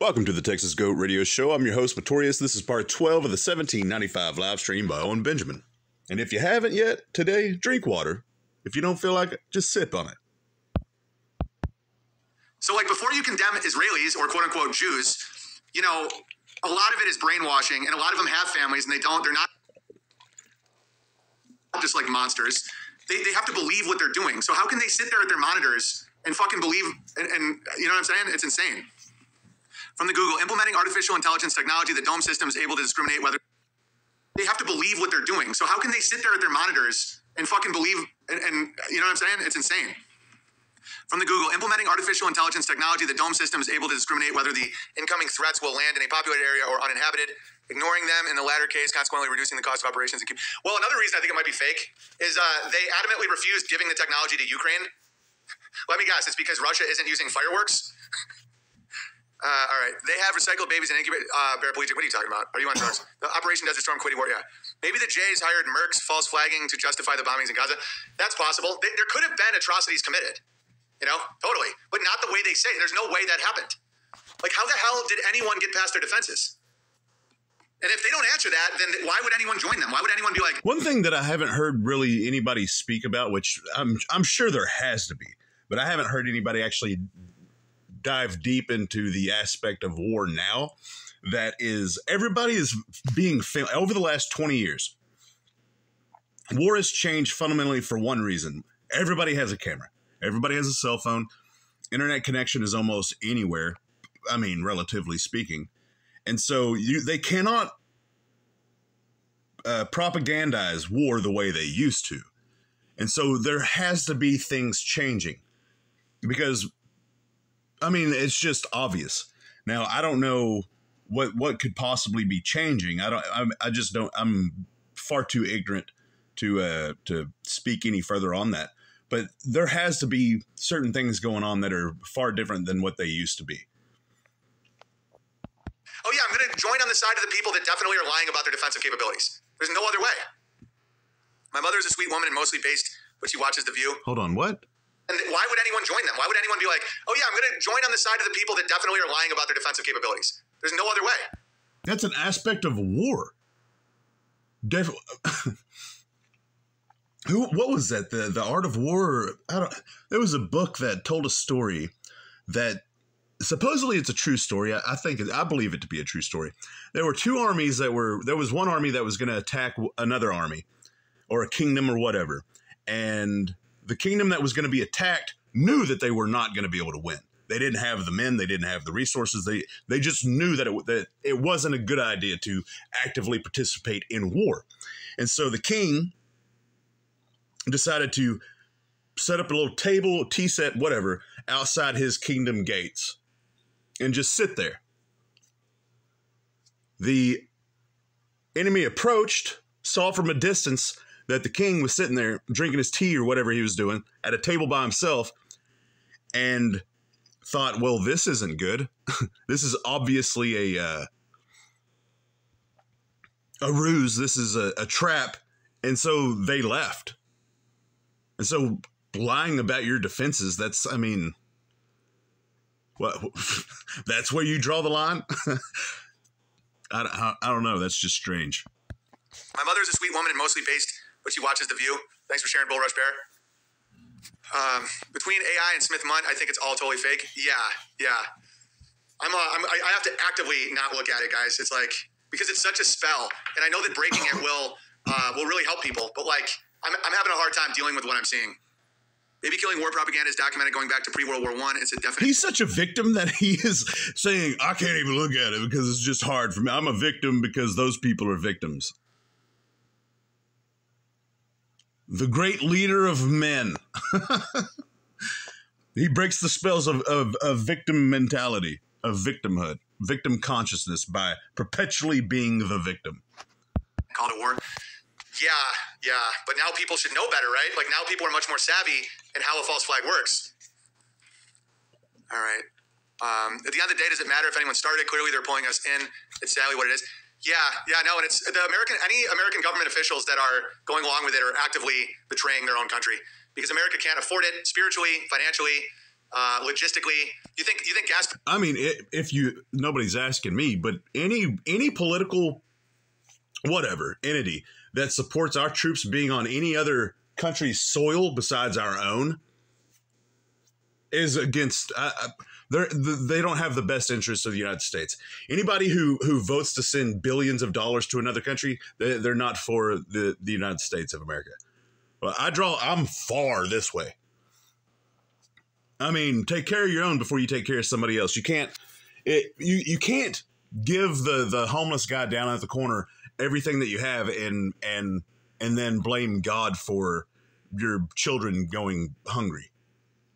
Welcome to the Texas Goat Radio Show. I'm your host, Matorius. This is part 12 of the 1795 live stream by Owen Benjamin. And if you haven't yet, today, drink water. If you don't feel like it, just sip on it. So, before you condemn Israelis or quote-unquote Jews, a lot of it is brainwashing, and a lot of them have families, and they're not just like monsters. They have to believe what they're doing. So how can they sit there at their monitors and fucking believe, and you know what I'm saying? It's insane. From the Google, implementing artificial intelligence technology, the DOME system is able to discriminate whether they have to believe what they're doing. So how can they sit there at their monitors and fucking believe, and you know what I'm saying? It's insane. From the Google, implementing artificial intelligence technology, the DOME system is able to discriminate whether the incoming threats will land in a populated area or uninhabited, ignoring them in the latter case, consequently reducing the cost of operations. Well, another reason I think it might be fake is they adamantly refused giving the technology to Ukraine. Let me guess, it's because Russia isn't using fireworks? All right. They have recycled babies and incubated paraplegic. What are you talking about? Are you on drugs? The Operation Desert Storm Quitty War, yeah. Maybe the Jays hired mercs, false flagging to justify the bombings in Gaza. That's possible. There could have been atrocities committed. Totally. But not the way they say. There's no way that happened. How the hell did anyone get past their defenses? And if they don't answer that, then why would anyone join them? Why would anyone be like... One thing that I haven't heard really anybody speak about, which I'm sure there has to be, but I haven't heard anybody actually dive deep into the aspect of war now, that is everybody is being filmed. Over the last 20 years, war has changed fundamentally for one reason. Everybody has a camera. Everybody has a cell phone. Internet connection is almost anywhere. I mean, relatively speaking. And so they cannot propagandize war the way they used to. And so there has to be things changing because, I mean, it's just obvious. Now, I don't know what could possibly be changing. I'm far too ignorant to speak any further on that. But there has to be certain things going on that are far different than what they used to be. Oh, yeah, I'm going to join on the side of the people that definitely are lying about their defensive capabilities. There's no other way. My mother's a sweet woman and mostly based, but she watches The View. Hold on, what? And why would anyone join them? Why would anyone be like, oh, yeah, I'm going to join on the side of the people that definitely are lying about their defensive capabilities? There's no other way. That's an aspect of war. What was that? The Art of War? There was a book that told a story that supposedly it's a true story. I believe it to be a true story. There were two armies there was one army that was going to attack another army or a kingdom or whatever. And the kingdom that was going to be attacked knew that they were not going to be able to win. They didn't have the men. They didn't have the resources. They just knew that it wasn't a good idea to actively participate in war. And so the king decided to set up a little table, tea set, whatever, outside his kingdom gates and just sit there. The enemy approached, saw from a distance that the king was sitting there drinking his tea or whatever he was doing at a table by himself and thought, well, this isn't good. This is obviously a ruse. This is a trap. And so they left. And so lying about your defenses, that's where you draw the line? I don't know. That's just strange. My mother's a sweet woman and mostly based, but she watches The View. Thanks for sharing, Bull Rush Bear. Between AI and Smith Munt, I think it's all totally fake. Yeah. I have to actively not look at it, guys. It's because it's such a spell, and I know that breaking it will really help people, but I'm having a hard time dealing with what I'm seeing. Maybe killing war propaganda is documented going back to pre-World War I. It's a definite... He's such a victim that he is saying, I can't even look at it because it's just hard for me. I'm a victim because those people are victims. The great leader of men. He breaks the spells of victim mentality, of victimhood, victim consciousness by perpetually being the victim. Call it war. Yeah. But now people should know better, right? Now people are much more savvy in how a false flag works. All right. At the end of the day, does it matter if anyone started? Clearly, they're pulling us in. It's sadly what it is. No, and it's any American government officials that are going along with it are actively betraying their own country because America can't afford it spiritually, financially, logistically. You think gas? I mean, nobody's asking me, but any political whatever entity that supports our troops being on any other country's soil besides our own is against. They don't have the best interests of the United States. Anybody who votes to send billions of dollars to another country, they're not for the United States of America. Well, I'm far this way. I mean, take care of your own before you take care of somebody else. You can't give the homeless guy down at the corner everything that you have and then blame God for your children going hungry.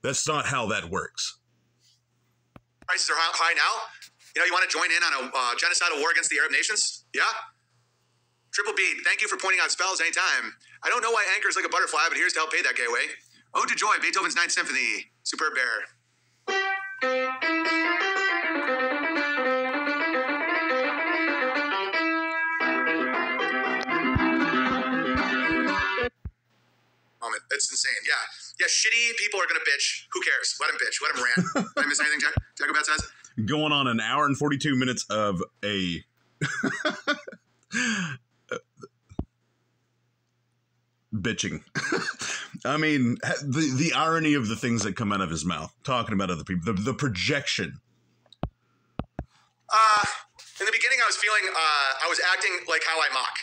That's not how that works. Prices are high now. You want to join in on a genocidal war against the Arab nations? Yeah? Triple B, thank you for pointing out spells anytime. I don't know why Anchor is like a butterfly, but here's to help pay that guy away. Ode to Joy, Beethoven's Ninth Symphony. Superb bear. Moment. It's insane. Yeah, shitty people are going to bitch. Who cares? Let them bitch. Let them rant. Did I miss anything Jacobet says? Going on an hour and 42 minutes of a... bitching. I mean, the irony of the things that come out of his mouth, talking about other people, the projection. In the beginning, I was feeling, I was acting like how I mock.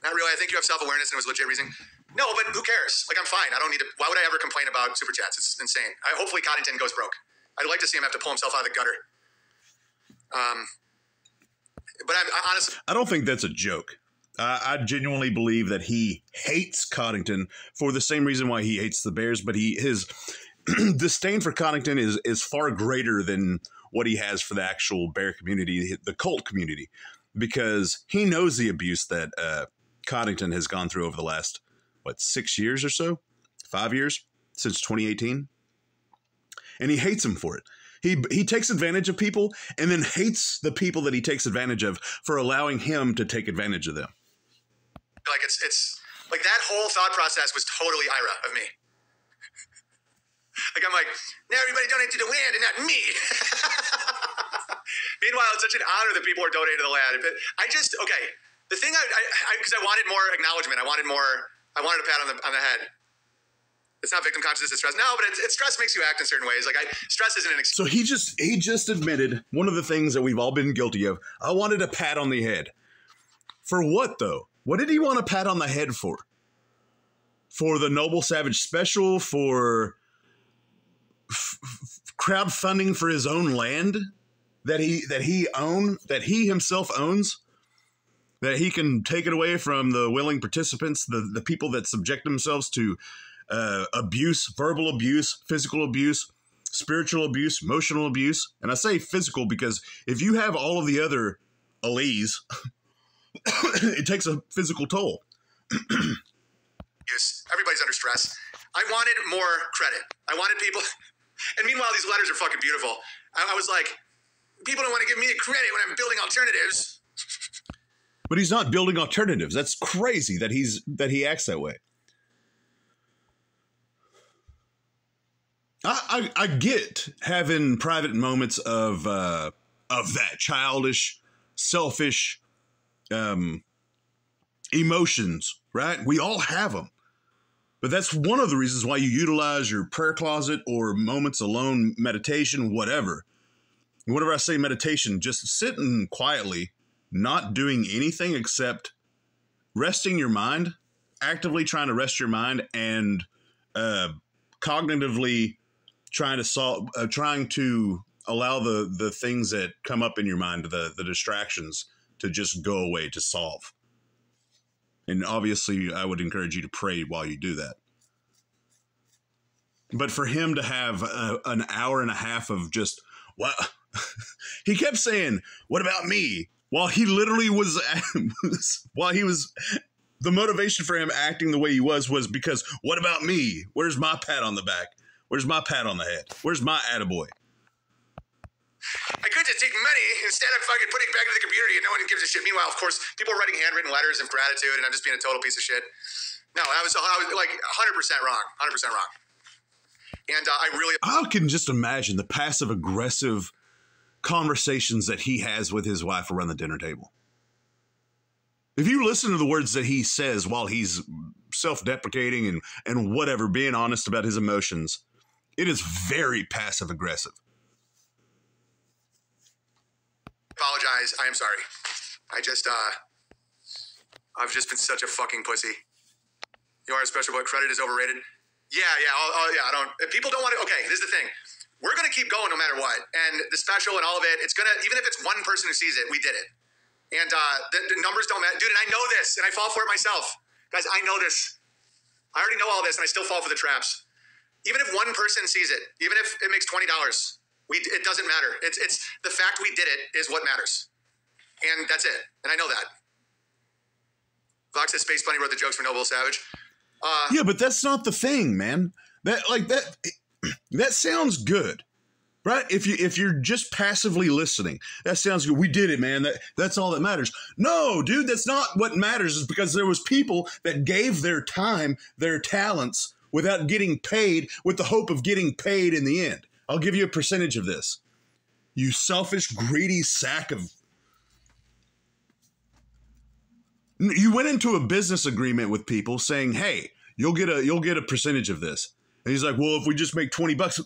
Not really. I think you have self-awareness and it was a legit reason. No, but who cares? Like, I'm fine. I don't need to. Why would I ever complain about super chats? It's insane. Hopefully Coddington goes broke. I'd like to see him have to pull himself out of the gutter. But I honestly, I don't think that's a joke. I genuinely believe that he hates Coddington for the same reason why he hates the Bears, but his disdain for Coddington is far greater than what he has for the actual Bear community, the cult community, because he knows the abuse that Coddington has gone through over the last, 6 years or so? 5 years? Since 2018? And he hates him for it. He takes advantage of people and then hates the people that he takes advantage of for allowing him to take advantage of them. Like it's like that whole thought process was totally Ira of me. Like I'm like, now everybody donate to the land and not me. Meanwhile, it's such an honor that people are donating to the land. But the thing because I wanted more acknowledgement. I wanted a pat on the head. It's not victim consciousness, it's stress. No, but stress makes you act in certain ways. Like stress isn't an excuse. So he just admitted one of the things that we've all been guilty of. I wanted a pat on the head. For what, though? What did he want a pat on the head for? For the Noble Savage special? For crowdfunding for his own land that he himself owns? That he can take it away from the willing participants, the people that subject themselves to abuse, verbal abuse, physical abuse, spiritual abuse, emotional abuse. And I say physical because if you have all of the other alleles, it takes a physical toll. Everybody's under stress. I wanted more credit. I wanted people. And meanwhile, these letters are fucking beautiful. I was like, people don't want to give me the credit when I'm building alternatives. But he's not building alternatives. That's crazy that he acts that way. I get having private moments of that childish, selfish emotions, right? We all have them. But that's one of the reasons why you utilize your prayer closet or moments alone, meditation, whatever. Whenever I say meditation, just sitting quietly, not doing anything except resting your mind, actively trying to rest your mind, and cognitively trying to allow the things that come up in your mind, the distractions, to just go away, to solve. And obviously, I would encourage you to pray while you do that. But for him to have an hour and a half of just, what? He kept saying, what about me? While he literally was, the motivation for him acting the way he was because, what about me? Where's my pat on the back? Where's my pat on the head? Where's my attaboy? I could just take money. Instead, I'm fucking putting it back into the community and no one gives a shit. Meanwhile, of course, people are writing handwritten letters of gratitude and I'm just being a total piece of shit. No, I was like 100% wrong. 100% wrong. And I can just imagine the passive-aggressive conversations that he has with his wife around the dinner table. If you listen to the words that he says while he's self-deprecating and whatever, being honest about his emotions, it is very passive-aggressive. apologize. I am sorry. I've just been such a fucking pussy. You are a special boy. Credit is overrated. Yeah. I don't. If people don't want to. Okay, this is the thing. We're gonna keep going no matter what. And the special and all of it. It's gonna, even if it's one person who sees it, we did it. And the numbers don't matter, dude. And I know this, and I fall for it myself, guys. I know this. I already know all this, and I still fall for the traps. Even if one person sees it, even if it makes $20, it doesn't matter. It's the fact we did it is what matters, and that's it. And I know that. Vox says Space Bunny wrote the jokes for Noble Savage. Yeah, but that's not the thing, man. That sounds good, right? If you're just passively listening, that sounds good. We did it, man. That's all that matters. No, dude, that's not what matters. Is because there was people that gave their time, their talents, without getting paid, with the hope of getting paid in the end. I'll give you a percentage of this. You selfish, greedy sack of... You went into a business agreement with people saying, "Hey, you'll get a percentage of this." And he's like, "Well, if we just make $20,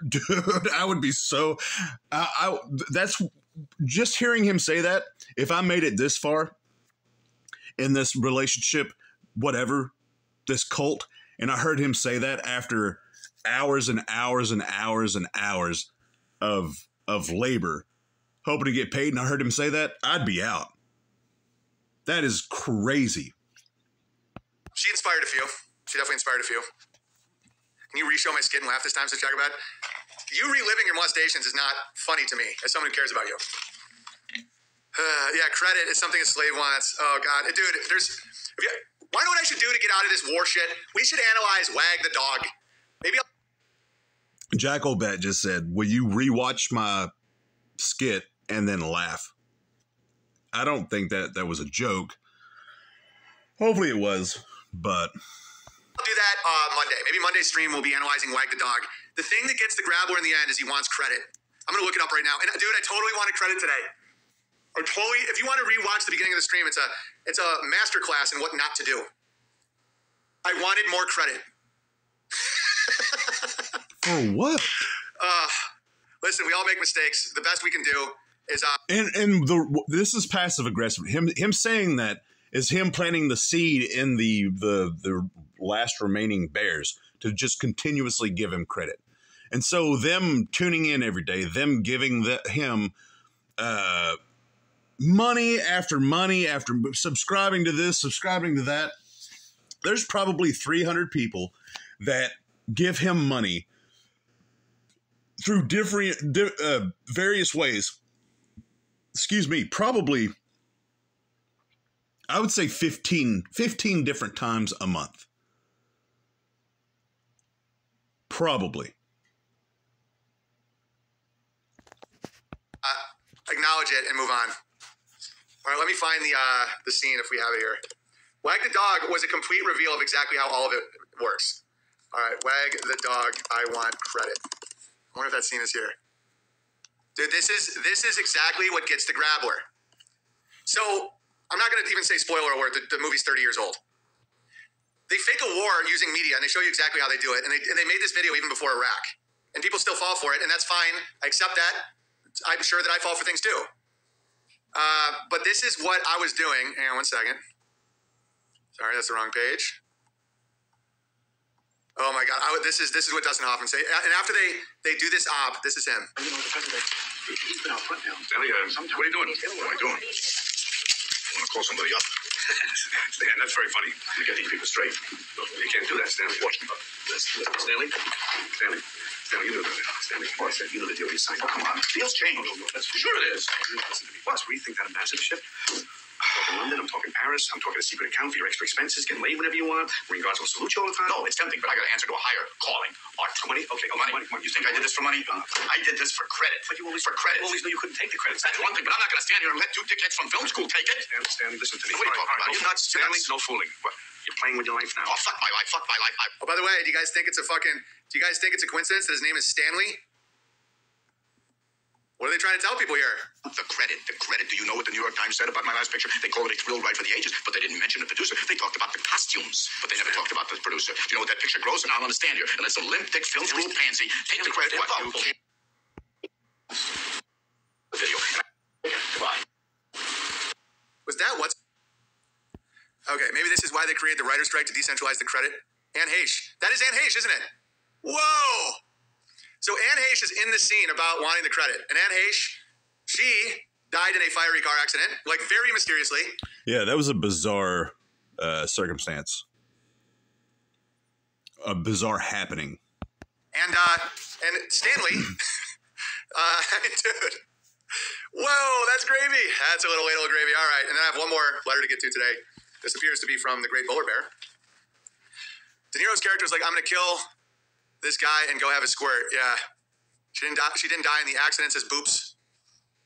dude, I would be so." That's just hearing him say that. If I made it this far in this relationship, whatever, this cult, and I heard him say that after hours and hours and hours and hours of labor, hoping to get paid, and I heard him say that, I'd be out. That is crazy. She inspired a few. She definitely inspired a few. Can you re-show my skit and laugh this time, so Jacobad? You reliving your molestations is not funny to me, as someone who cares about you. Yeah, credit is something a slave wants. Oh, God. Dude, why know what I should do to get out of this war shit? We should analyze Wag the dog. Maybe Jacobad just said, "Will you rewatch my skit and then laugh?" I don't think that was a joke. Hopefully it was, but... I'll do that Monday. Maybe Monday's stream will be analyzing Wag the dog. The thing that gets the grabbler in the end is he wants credit. I'm going to look it up right now. And dude, I totally wanted credit today. If you want to rewatch the beginning of the stream, it's a masterclass in what not to do. I wanted more credit. For what? Listen, we all make mistakes. The best we can do is this is passive aggressive. Him saying that is him planting the seed in the last remaining bears to just continuously give him credit. And so them tuning in every day, them giving him money after subscribing to this, subscribing to that. There's probably 300 people that give him money through different various ways. Excuse me, probably, I would say 15 different times a month. Probably. Acknowledge it and move on. All right, let me find the scene if we have it here. Wag the dog was a complete reveal of exactly how all of it works. All right, Wag the dog, I want credit. I wonder if that scene is here. Dude, this is exactly what gets the grabbler. So, I'm not going to even say spoiler alert, the movie's 30 years old. They fake a war using media, and they show you exactly how they do it. And they made this video even before Iraq. And people still fall for it, and that's fine. I accept that. I'm sure that I fall for things too. But this is what I was doing. Hang on one second. Sorry, that's the wrong page. Oh my God, this is what Dustin Hoffman say. And after they do this op, this is him. You know, the president, he's been out front now. Stanley, what are you doing? What am I doing? I want to call somebody up. Stan, that's very funny. You get these people straight. You can't do that, Stanley. Watch me. Stanley, you know the deal. Stanley, you know the deal you signed. Oh, come on. Deal's changed. No, sure it is. Listen to me. Boss, what do you think, that a massive ship? talking London, I'm talking Paris, I'm talking a secret account for your extra expenses, getting laid whenever you want, Marine Guards will salute you all the time. No, it's tempting, but I got to answer to a higher calling. Art. Money? Okay, Money. You think I did this for money? I did this for credit. But you always credit. You always knew you couldn't take the credit. That's one thing, but I'm not going to stand here and let two dickheads from film school take it. Stanley, listen to me. What are you talking about? You're nuts. Stanley, no fooling. What? You're playing with your life now. Oh, fuck my life. Fuck my life. Oh, by the way, do you guys think it's a coincidence that his name is Stanley? What are they trying to tell people here? The credit. Do you know what the New York Times said about my last picture? They called it a thrill ride for the ages, but they didn't mention the producer. They talked about the costumes, but they never talked about the producer. Do you know what that picture grows? And I'll understand here. And it's a limp-dick film school pansy. Take the credit. What? You can't. The video. Goodbye. Was that what's... Okay, maybe this is why they created the writer's strike to decentralize the credit. Anne Heche. That is Anne Heche, isn't it? Whoa! So Anne Heche is in the scene about wanting the credit. And Anne Heche, she died in a fiery car accident, like very mysteriously. Yeah, that was a bizarre circumstance. A bizarre happening. And Stanley, dude, whoa, that's gravy. That's a little gravy. All right, and then I have one more letter to get to today. This appears to be from the Great Polar Bear. De Niro's character is like, I'm going to kill this guy and go have a squirt. Yeah. She didn't die in the accident, says Boops.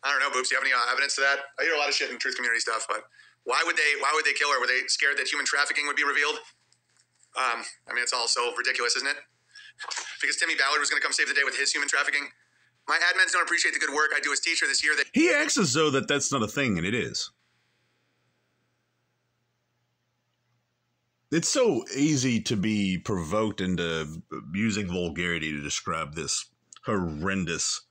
I don't know, Boops. Do you have any evidence to that? I hear a lot of shit in truth community stuff, but why would they kill her? Were they scared that human trafficking would be revealed? I mean, it's all so ridiculous, isn't it? Because Timmy Ballard was going to come save the day with his human trafficking. My admins don't appreciate the good work I do as teacher this year. He acts as though that's not a thing, and it is. It's so easy to be provoked into using vulgarity to describe this horrendous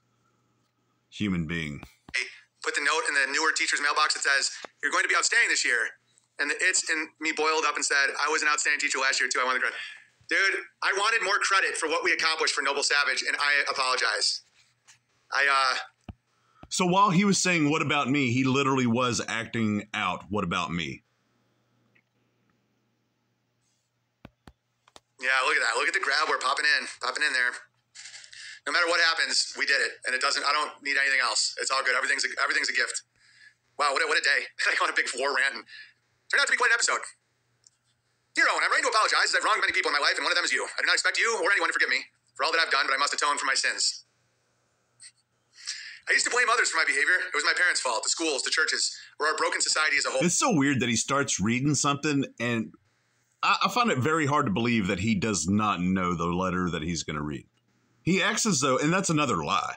human being. Hey, put the note in the newer teacher's mailbox that says, you're going to be outstanding this year. And it's in me boiled up and said, I was an outstanding teacher last year too. I wanted credit. Dude, I wanted more credit for what we accomplished for Noble Savage, and I apologize. So while he was saying, what about me, he literally was acting out, what about me? Yeah, look at that. Look at the grab. We're popping in there. No matter what happens, we did it, and I don't need anything else. It's all good. Everything's a gift. Wow, what a day! I go on a big war rant, and turned out to be quite an episode. Dear Owen, I'm writing to apologize as I've wronged many people in my life, and one of them is you. I do not expect you or anyone to forgive me for all that I've done, but I must atone for my sins. I used to blame others for my behavior. It was my parents' fault, the schools, the churches, or our broken society as a whole. It's so weird that he starts reading something, and I find it very hard to believe that he does not know the letter that he's going to read. He acts as though, and that's another lie.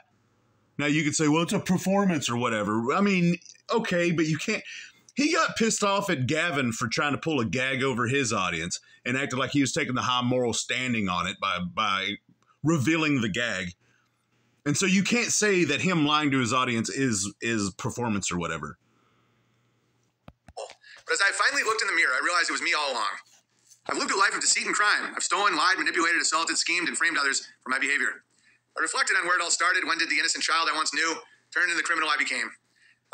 Now, you could say, well, it's a performance or whatever. I mean, okay, but you can't. He got pissed off at Gavin for trying to pull a gag over his audience and acted like he was taking the high moral standing on it by revealing the gag. And so you can't say that him lying to his audience is performance or whatever. But as I finally looked in the mirror, I realized it was me all along. I've lived a life of deceit and crime. I've stolen, lied, manipulated, assaulted, schemed, and framed others for my behavior. I reflected on where it all started. When did the innocent child I once knew turn into the criminal I became?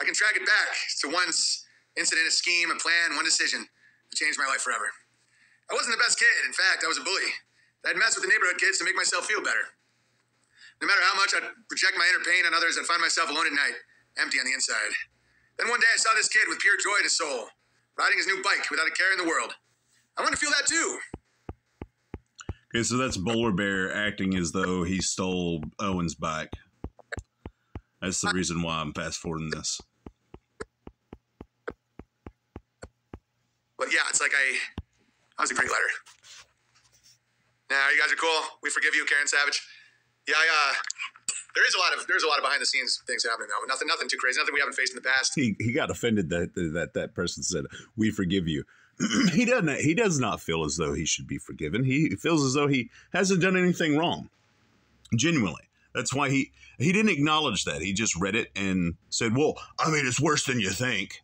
I can track it back to one incident, a scheme, a plan, one decision that changed my life forever. I wasn't the best kid. In fact, I was a bully. I'd mess with the neighborhood kids to make myself feel better. No matter how much I'd project my inner pain on others, I'd find myself alone at night, empty on the inside. Then one day I saw this kid with pure joy in his soul, riding his new bike without a care in the world. I want to feel that too. Okay, so that's Polar Bear acting as though he stole Owen's bike. That's the reason why I'm fast forwarding this. But yeah, it's like that was a great letter. Nah, you guys are cool. We forgive you, Karen Savage. Yeah, there's a lot of behind the scenes things happening though, but nothing too crazy, nothing we haven't faced in the past. He got offended that person said, "We forgive you." He does not feel as though he should be forgiven. He feels as though he hasn't done anything wrong. Genuinely. That's why he didn't acknowledge that. He just read it and said, well, I mean, it's worse than you think.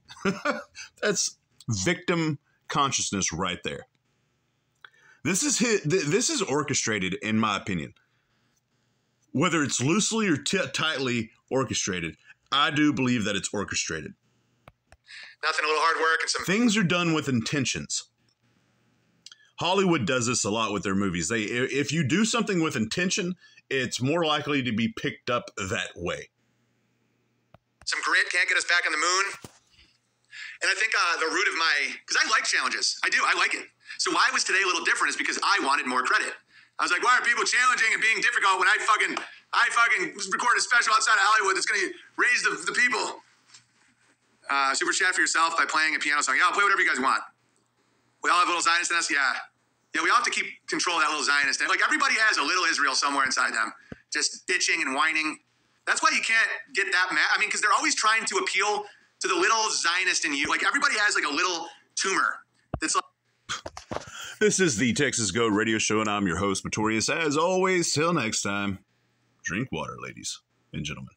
That's victim consciousness right there. This is orchestrated, in my opinion. Whether it's loosely or tightly orchestrated, I do believe that it's orchestrated. Nothing, a little hard work and some... Things are done with intentions. Hollywood does this a lot with their movies. If you do something with intention, it's more likely to be picked up that way. Some grit can't get us back on the moon. And I think the root of because I like challenges. I do. I like it. So why was today a little different is because I wanted more credit. I was like, why are people challenging and being difficult when I fucking record a special outside of Hollywood that's going to raise the people? Super chat for yourself by playing a piano song. Yeah, I'll play whatever you guys want. We all have a little Zionist in us? Yeah. Yeah, we all have to keep control of that little Zionist. Like, everybody has a little Israel somewhere inside them, just bitching and whining. That's why you can't get that mad. I mean, because they're always trying to appeal to the little Zionist in you. Like, everybody has, like, a little tumor that's like... This is the Texas Goat Radio Show, and I'm your host, Pretorius. As always, till next time, drink water, ladies and gentlemen.